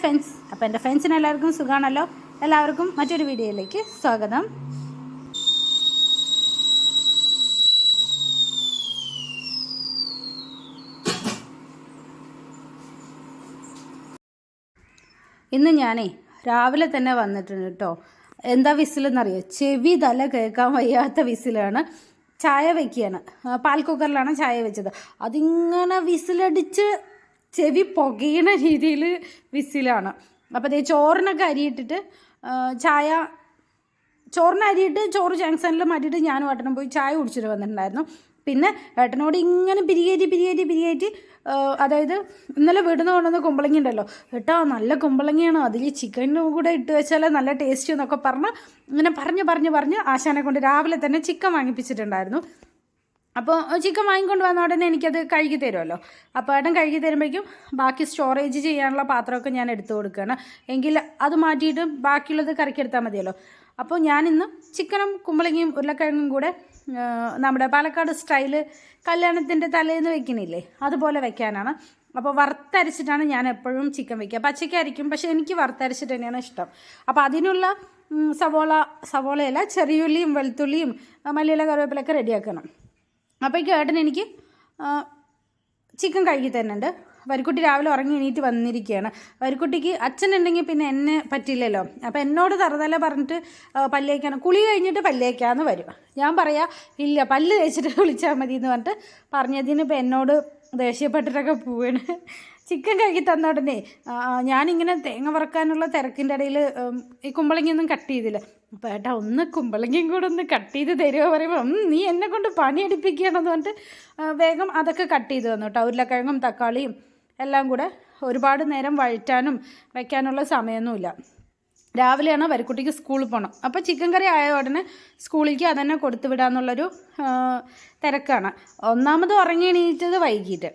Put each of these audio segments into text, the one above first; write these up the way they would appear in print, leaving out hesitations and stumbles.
Friends, അപ്പോൾ എൻ്റെ ഫ്രണ്ട്സിന് എല്ലാവർക്കും സുഖമാണല്ലോ. എല്ലാവർക്കും മറ്റൊരു വീഡിയോയിലേക്ക് സ്വാഗതം. ഇന്ന് ഞാനേ രാവിലെ തന്നെ വന്നിട്ടുണ്ട് കേട്ടോ. എന്താ വിസിലെന്നറിയോ? ചെവി തല കേൾക്കാൻ വയ്യാത്ത വിസിലാണ്. ചായ വയ്ക്കുകയാണ്, പാൽ കുക്കറിലാണ് ചായ വെച്ചത്. അതിങ്ങനെ വിസിലടിച്ച് ചെവി പുകയണ രീതിയിൽ വിസിലാണ്. അപ്പോൾ അതേ ചോറിനൊക്കെ അരിയിട്ടിട്ട് ചോറിന് അരിയിട്ട് ചോറ് ജംഗ്ഷനിൽ മാറ്റിയിട്ട് ഞാനും ഏട്ടനും പോയി ചായ കുടിച്ചിട്ട് വന്നിട്ടുണ്ടായിരുന്നു. പിന്നെ ഏട്ടനോട് ഇങ്ങനെ പിരികേറ്റി അതായത് ഇന്നലെ വീട്ടിൽ നിന്ന് കൊണ്ടുവന്ന കുമ്പളങ്ങി ഉണ്ടല്ലോ, ഏട്ടാ നല്ല കുമ്പളങ്ങിയാണ്, അതിൽ ചിക്കനും കൂടെ ഇട്ട് വെച്ചാൽ നല്ല ടേസ്റ്റ് എന്നൊക്കെ ഇങ്ങനെ പറഞ്ഞ് ആശാനെ കൊണ്ട് രാവിലെ തന്നെ ചിക്കൻ വാങ്ങിപ്പിച്ചിട്ടുണ്ടായിരുന്നു. അപ്പോൾ ചിക്കൻ വാങ്ങിക്കൊണ്ട് വന്ന ഉടനെ എനിക്കത് കഴുകി തരുമല്ലോ. അപ്പോൾ ഏട്ടൻ കഴുകി തരുമ്പോഴേക്കും ബാക്കി സ്റ്റോറേജ് ചെയ്യാനുള്ള പാത്രമൊക്കെ ഞാൻ എടുത്തു കൊടുക്കുകയാണ്. എങ്കിൽ അത് മാറ്റിയിട്ട് ബാക്കിയുള്ളത് കറിക്കെടുത്താൽ മതിയല്ലോ. അപ്പോൾ ഞാനിന്ന് ചിക്കനും കുമ്പളങ്ങയും ഉരുളക്കിഴങ്ങും കൂടെ നമ്മുടെ പാലക്കാട് സ്റ്റൈല് കല്യാണത്തിൻ്റെ തലേന്ന് വെക്കണില്ലേ, അതുപോലെ വെക്കാനാണ്. അപ്പോൾ വറുത്തരച്ചിട്ടാണ് ഞാൻ എപ്പോഴും ചിക്കൻ വയ്ക്കുക. പച്ചക്കരയ്ക്കും, പക്ഷേ എനിക്ക് വറുത്തരച്ചിട്ട് തന്നെയാണ് ഇഷ്ടം. അപ്പോൾ അതിനുള്ള സവോളയല്ല, ചെറിയുള്ളിയും വെളുത്തുള്ളിയും മല്ലിയില കറിവേപ്പിലൊക്കെ റെഡിയാക്കണം. അപ്പോഴേക്കും ഏട്ടൻ എനിക്ക് ചിക്കൻ കഴുകി തരുന്നുണ്ട്. വരിക്കുട്ടി രാവിലെ ഉറങ്ങി എണീറ്റ് വന്നിരിക്കുകയാണ്. വരിക്കുട്ടിക്ക് അച്ഛനുണ്ടെങ്കിൽ പിന്നെ എന്നെ പറ്റില്ലല്ലോ. അപ്പോൾ എന്നോട് തറുതല പറഞ്ഞിട്ട് പല്ലേക്കാണ്, കുളി കഴിഞ്ഞിട്ട് പല്ലേക്കാന്ന് വരും. ഞാൻ പറയാം ഇല്ല, പല്ല് തേച്ചിട്ട് കുളിച്ചാൽ മതി എന്ന് പറഞ്ഞതിന് ഇപ്പോൾ എന്നോട് ദേഷ്യപ്പെട്ടിട്ടൊക്കെ പോവാണ്. ചിക്കൻ കഴുകി തന്ന ഉടനെ ഞാനിങ്ങനെ തേങ്ങ വറക്കാനുള്ള തിരക്കിൻ്റെ ഇടയിൽ ഈ കുമ്പളങ്ങിയൊന്നും കട്ട് ചെയ്തില്ല. അപ്പോൾ ഏട്ടാ ഒന്ന് കുമ്പളങ്ങിയും കൂടെ ഒന്ന് കട്ട് ചെയ്ത് തരുമോ പറയുമ്പോൾ നീ എന്നെ കൊണ്ട് പണിയെടുപ്പിക്കുകയാണെന്ന് പറഞ്ഞിട്ട് വേഗം അതൊക്കെ കട്ട് ചെയ്ത് തന്നു കേട്ടോ. ഉരുളക്കിഴങ്ങും തക്കാളിയും എല്ലാം കൂടെ. ഒരുപാട് നേരം വഴറ്റാനും വയ്ക്കാനുള്ള സമയമൊന്നുമില്ല. രാവിലെയാണ് വരിക്കുട്ടിക്ക് സ്കൂളിൽ പോകണം. അപ്പോൾ ചിക്കൻ കറി ആയ ഉടനെ സ്കൂളിലേക്ക് അതന്നെ കൊടുത്തു വിടാമെന്നുള്ളൊരു തിരക്കാണ്. ഒന്നാമത് ഉറങ്ങി എണീറ്റത് വൈകിട്ട്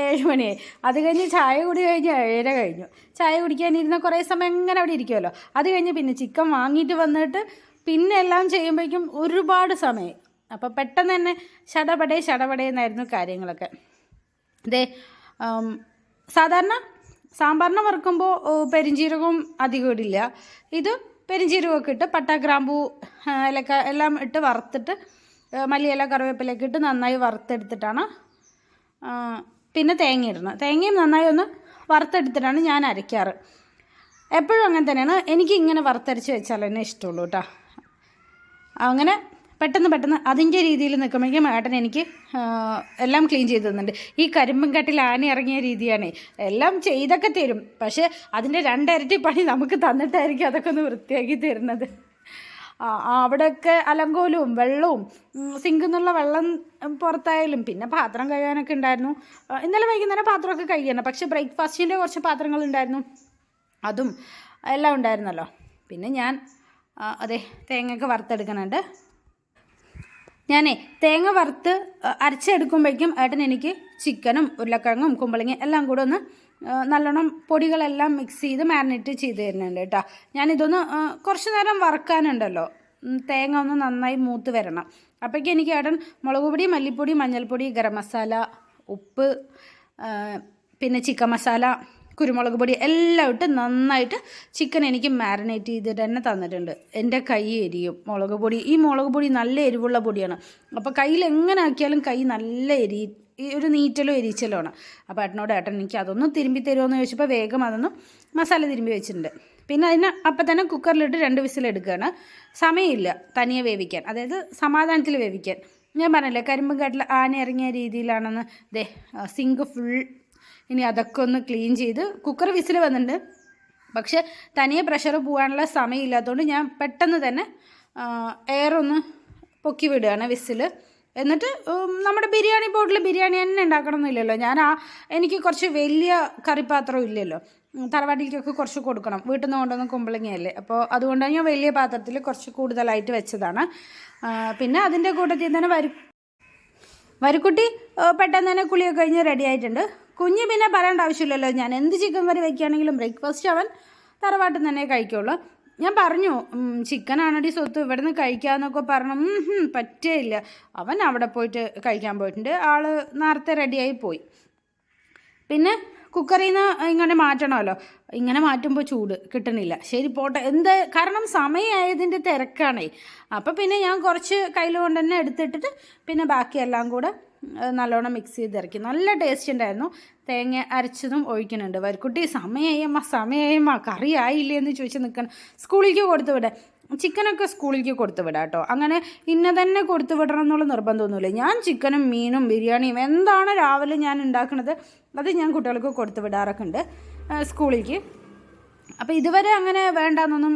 7 മണിയായി. അത് കഴിഞ്ഞ് ചായ കുടി കഴിഞ്ഞ് 7:30 കഴിഞ്ഞു. ചായ കുടിക്കാനിരുന്ന കുറേ സമയം ഇങ്ങനെ അവിടെ ഇരിക്കുമല്ലോ. അത് കഴിഞ്ഞ് പിന്നെ ചിക്കൻ വാങ്ങിയിട്ട് വന്നിട്ട് പിന്നെ എല്ലാം ചെയ്യുമ്പോഴേക്കും ഒരുപാട് സമയം. അപ്പോൾ പെട്ടെന്ന് തന്നെ ഷടപടേന്നായിരുന്നു കാര്യങ്ങളൊക്കെ. ഇതേ സാധാരണ സാമ്പാറിനെ വറുക്കുമ്പോൾ പെരിഞ്ചീരകവും അധികം ഇടില്ല. ഇത് പെരിഞ്ചീരകമൊക്കെ ഇട്ട് പട്ട, ഗ്രാമ്പൂ, ഏലക്ക എല്ലാം ഇട്ട് വറുത്തിട്ട് മല്ലിയില കറിവേപ്പിലൊക്കെ ഇട്ട് നന്നായി വറുത്തെടുത്തിട്ടാണ് പിന്നെ തേങ്ങ ഇടുന്നത്. തേങ്ങയും നന്നായി ഒന്ന് വറുത്തെടുത്തിട്ടാണ് ഞാൻ അരയ്ക്കാറ്. എപ്പോഴും അങ്ങനെ തന്നെയാണ്. എനിക്ക് ഇങ്ങനെ വറുത്തരച്ച് വെച്ചാൽ തന്നെ ഇഷ്ടമുള്ളൂ കേട്ടോ. അങ്ങനെ പെട്ടെന്ന് അതിൻ്റെ രീതിയിൽ നിൽക്കുമ്പോഴേക്കും ഏട്ടൻ എനിക്ക് എല്ലാം ക്ലീൻ ചെയ്ത് തന്നുന്നുണ്ട്. ഈ കരിമ്പും കട്ടിൽ ആന ഇറങ്ങിയ രീതിയാണ്. എല്ലാം ചെയ്തൊക്കെ തരും, പക്ഷേ അതിൻ്റെ 2 ഇരട്ടി പണി നമുക്ക് തന്നിട്ടായിരിക്കും അതൊക്കെ ഒന്ന് വൃത്തിയാക്കി തരുന്നത്. അവിടെയൊക്കെ അലങ്കോലവും വെള്ളവും സിങ്കിൽ നിന്നുള്ള വെള്ളം പുറത്തായാലും പിന്നെ പാത്രം കഴുകാനൊക്കെ ഉണ്ടായിരുന്നു. ഇന്നലെ വൈകുന്നേരം പാത്രമൊക്കെ കഴുകിയാണ്, പക്ഷേ ബ്രേക്ക്ഫാസ്റ്റിൻ്റെ കുറച്ച് പാത്രങ്ങളുണ്ടായിരുന്നു, അതും എല്ലാം ഉണ്ടായിരുന്നല്ലോ. പിന്നെ ഞാൻ തേങ്ങയൊക്കെ വറുത്തെടുക്കണുണ്ട്. ഞാനേ തേങ്ങ വറുത്ത് അരച്ചെടുക്കുമ്പോഴേക്കും ഏട്ടൻ എനിക്ക് ചിക്കനും ഉരുളക്കിഴങ്ങും കുമ്പളങ്ങയും എല്ലാം കൂടെ ഒന്ന് നല്ലോണം പൊടികളെല്ലാം മിക്സ് ചെയ്ത് മാരിനേറ്റ് ചെയ്ത് തരുന്നുണ്ട് കേട്ടോ. ഞാനിതൊന്ന് കുറച്ച് നേരം വറുക്കാനുണ്ടല്ലോ, തേങ്ങ ഒന്ന് നന്നായി മൂത്ത് വരണം. അപ്പോഴേക്കും എനിക്ക് ഏട്ടൻ മുളക് പൊടി, മല്ലിപ്പൊടി, മഞ്ഞൾപ്പൊടി, ഗരം മസാല, ഉപ്പ്, പിന്നെ ചിക്കൻ മസാല, കുരുമുളക് പൊടി എല്ലാം ഇട്ട് നന്നായിട്ട് ചിക്കൻ എനിക്ക് മാരിനേറ്റ് ചെയ്തിട്ട് തന്നെ തന്നിട്ടുണ്ട്. എൻ്റെ കൈ എരിയും ഈ മുളക് പൊടി നല്ല എരിവുള്ള പൊടിയാണ്. അപ്പോൾ കയ്യിൽ എങ്ങനെ ആക്കിയാലും കൈ നല്ല ഈ ഒരു നീറ്റലോ എരിച്ചലോ ആണ്. അപ്പോൾ ഏട്ടൻ എനിക്ക് അതൊന്ന് തിരുമ്പി തരുമോയെന്ന് ചോദിച്ചപ്പോൾ വേഗം അതൊന്ന് മസാല തിരുമ്പി വെച്ചിട്ടുണ്ട്. പിന്നെ അതിന് അപ്പം തന്നെ കുക്കറിലിട്ട് 2 വിസിലെടുക്കുകയാണ്. സമയമില്ല തനിയെ വേവിക്കാൻ, അതായത് സമാധാനത്തിൽ വേവിക്കാൻ. ഞാൻ പറഞ്ഞില്ലേ കരിമ്പും കാട്ടിൽ ആന ഇറങ്ങിയ രീതിയിലാണെന്ന്. സിങ്ക് ഫുൾ ഇനി അതൊക്കെ ഒന്ന് ക്ലീൻ ചെയ്ത് കുക്കർ വിസിൽ വന്നിട്ടുണ്ട്. പക്ഷേ തനിയെ പ്രഷർ പോകാനുള്ള സമയമില്ലാത്തതുകൊണ്ട് ഞാൻ പെട്ടെന്ന് തന്നെ എയറൊന്ന് പൊക്കി വിടുകയാണ് വിസിൽ. എന്നിട്ട് നമ്മുടെ ബിരിയാണി പോട്ടിൽ ബിരിയാണി തന്നെ ഉണ്ടാക്കണമെന്നില്ലല്ലോ. എനിക്ക് കുറച്ച് വലിയ കറിപ്പാത്രം ഇല്ലല്ലോ, തറവാട്ടിലേക്കൊക്കെ കുറച്ച് കൊടുക്കണം, വീട്ടിൽ നിന്ന് കൊണ്ടുവന്ന കുമ്പളങ്ങയല്ലേ. അപ്പോൾ അതുകൊണ്ടാണ് ഞാൻ വലിയ പാത്രത്തിൽ കുറച്ച് കൂടുതലായിട്ട് വെച്ചതാണ്. പിന്നെ അതിൻ്റെ കൂട്ടത്തിൽ തന്നെ വരിക്കുട്ടി പെട്ടെന്ന് തന്നെ കുളിയൊക്കെ കഴിഞ്ഞ് റെഡി ആയിട്ടുണ്ട്. കുഞ്ഞ് പിന്നെ പറയേണ്ട ആവശ്യമില്ലല്ലോ, ഞാൻ എന്ത് ചിക്കൻ കറി വയ്ക്കുകയാണെങ്കിലും ബ്രേക്ക്ഫാസ്റ്റ് അവൻ തറവാട്ടിൽ തന്നെ കഴിക്കുള്ളൂ. ഞാൻ പറഞ്ഞു ചിക്കൻ ആണടി സ്വത്ത്, ഇവിടെ നിന്ന് കഴിക്കാമെന്നൊക്കെ പറഞ്ഞു. പറ്റേയില്ല, അവൻ അവിടെ പോയിട്ട് കഴിക്കാൻ പോയിട്ടുണ്ട്. ആൾ നേരത്തെ റെഡിയായി പോയി. പിന്നെ കുക്കറിൽ നിന്ന് ഇങ്ങനെ മാറ്റണമല്ലോ, ഇങ്ങനെ മാറ്റുമ്പോൾ ചൂട് കിട്ടണില്ല. ശരി പോട്ടെ, കാരണം സമയമായതിൻ്റെ തിരക്കാണേ. അപ്പോൾ പിന്നെ ഞാൻ കുറച്ച് കയ്യിൽ കൊണ്ട് തന്നെ എടുത്തിട്ടിട്ട് പിന്നെ ബാക്കിയെല്ലാം കൂടെ നല്ലോണം മിക്സ് ചെയ്തിറക്കി. നല്ല ടേസ്റ്റ് ഉണ്ടായിരുന്നു. തേങ്ങ അരച്ചതും ഒഴിക്കുന്നുണ്ട്. വരിക്കുട്ടി സമയമായമ്മ കറി ആയില്ലേ എന്ന് ചോദിച്ച് നിൽക്കണം. സ്കൂളിലേക്ക് കൊടുത്തു വിടാം, ചിക്കനൊക്കെ സ്കൂളിലേക്ക് കൊടുത്തു വിടാം കേട്ടോ. അങ്ങനെ ഇന്ന തന്നെ കൊടുത്തു വിടണം എന്നുള്ള നിർബന്ധമൊന്നുമില്ല. ഞാൻ ചിക്കനും മീനും ബിരിയാണിയും എന്താണ് രാവിലെ ഞാൻ ഉണ്ടാക്കുന്നത് അത് ഞാൻ കുട്ടികൾക്ക് കൊടുത്തു വിടാറൊക്കെ ഉണ്ട് സ്കൂളിലേക്ക്. അപ്പോൾ ഇതുവരെ അങ്ങനെ വേണ്ടാന്നൊന്നും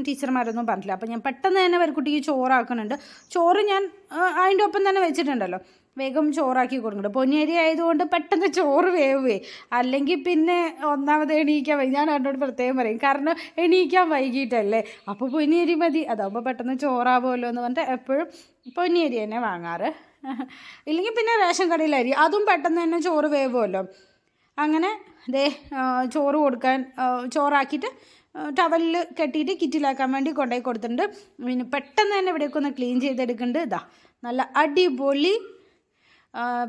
ടീച്ചർമാരൊന്നും പറഞ്ഞില്ല. അപ്പോൾ ഞാൻ പെട്ടെന്ന് തന്നെ വരിക്കുട്ടിക്ക് ചോറാക്കുന്നുണ്ട്. ചോറ് ഞാൻ അതിൻ്റെ ഒപ്പം തന്നെ വെച്ചിട്ടുണ്ടല്ലോ, വേഗം ചോറാക്കി കൊടുക്കുന്നുണ്ട്. പൊന്നിയരി ആയതുകൊണ്ട് പെട്ടെന്ന് ചോറ് വേവേ, അല്ലെങ്കിൽ പിന്നെ ഒന്നാമത് എണീക്കാൻ വൈകി. ഞാൻ എന്നോട് പ്രത്യേകം പറയും, കാരണം എണീക്കാൻ വൈകിട്ടല്ലേ, അപ്പോൾ പൊന്നിയരി മതി, അതാകുമ്പോൾ പെട്ടെന്ന് ചോറാവുമല്ലോ എന്ന് പറഞ്ഞിട്ട് എപ്പോഴും പൊന്നിയരി തന്നെ വാങ്ങാറ്. ഇല്ലെങ്കിൽ പിന്നെ റേഷൻ കടയിലെ അരി, അതും പെട്ടെന്ന് തന്നെ ചോറ് വേവുമല്ലോ. അങ്ങനെ ചോറ് കൊടുക്കാൻ ചോറാക്കിയിട്ട് ടവലിൽ കെട്ടിയിട്ട് കിറ്റിലാക്കാൻ വേണ്ടി കൊണ്ടുപോയി കൊടുത്തിട്ടുണ്ട്. പിന്നെ പെട്ടെന്ന് തന്നെ ഇവിടേക്ക് ഒന്ന് ക്ലീൻ ചെയ്തെടുക്കുന്നുണ്ട്. ഇതാ നല്ല അടിപൊളി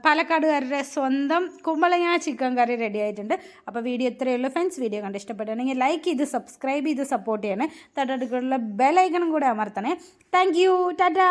പാലക്കാടുകാരുടെ സ്വന്തം കുമ്പളങ്ങ ചിക്കൻ കറി റെഡി ആയിട്ടുണ്ട്. അപ്പോൾ വീഡിയോ ഇത്രയേ ഉള്ളൂ ഫ്രണ്ട്സ്. വീഡിയോ കണ്ട് ഇഷ്ടപ്പെട്ടുണ്ടെങ്കിൽ ലൈക്ക് ചെയ്ത് സബ്സ്ക്രൈബ് ചെയ്ത് സപ്പോർട്ട് ചെയ്യണേ. തൊട്ടടുത്തുള്ള ബെൽ ഐക്കണും കൂടെ അമർത്തണേ. Thank you, Tata.